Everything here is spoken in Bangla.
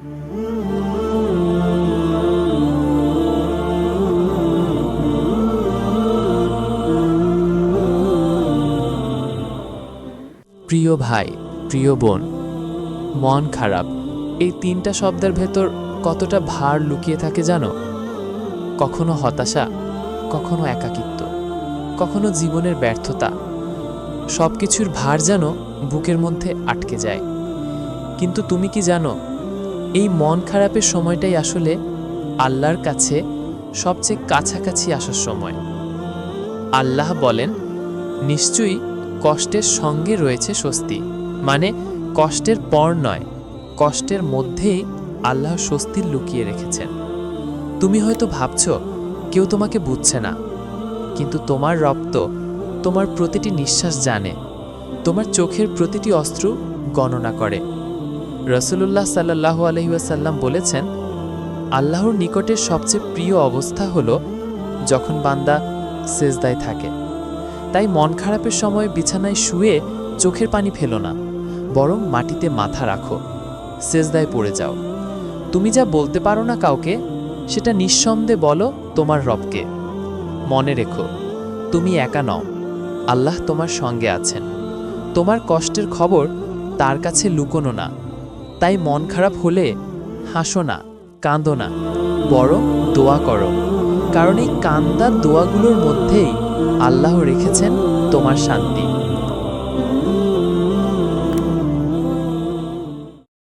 প্রিয় ভাই, প্রিয় বোন, মন খারাপ, এই তিনটা শব্দের ভেতর কতটা ভার লুকিয়ে থাকে জানো? কখনো হতাশা, কখনো একাকিত্ব, কখনো জীবনের ব্যর্থতা। সব কিছুর ভার যেন বুকের মধ্যে আটকে যায়। কিন্তু তুমি কি জানো, এই মন খারাপের সময়টাই আসলে আল্লাহর কাছে সবচেয়ে কাছাকাছি আসার সময়। আল্লাহ বলেন, নিশ্চয়ই কষ্টের সঙ্গে রয়েছে স্বস্তি। মানে কষ্টের পর নয়, কষ্টের মধ্যেই আল্লাহ স্বস্তি লুকিয়ে রেখেছেন। তুমি হয়তো ভাবছ কেউ তোমাকে বুঝছে না, কিন্তু তোমার রব তো তোমার প্রতিটি নিঃশ্বাস জানে, তোমার চোখের প্রতিটি অশ্রু গণনা করে। রাসূলুল্লাহ সাল্লাল্লাহু আলাইহি ওয়াসাল্লাম বলেছেন, আল্লাহর নিকটের সবচেয়ে প্রিয় অবস্থা হলো যখন বান্দা সেজদায় থাকে। তাই মন খারাপের সময় বিছানায় শুয়ে চোখের পানি ফেলো না, বরং মাটিতে মাথা রাখো, সেজদায় পড়ে যাও। তুমি যা বলতে পারো না কাউকে, সেটা নিঃসন্দেহে বলো তোমার রবকে। মনে রেখো, তুমি একা নও, আল্লাহ তোমার সঙ্গে আছেন। তোমার কষ্টের খবর তার কাছে লুকোনো না। তাই মন খারাপ হলে হাসো না, কাঁদো না, বরং দোয়া করো। কারণ এই কান্দা দোয়াগুলোর মধ্যেই আল্লাহ রেখেছেন তোমার শান্তি।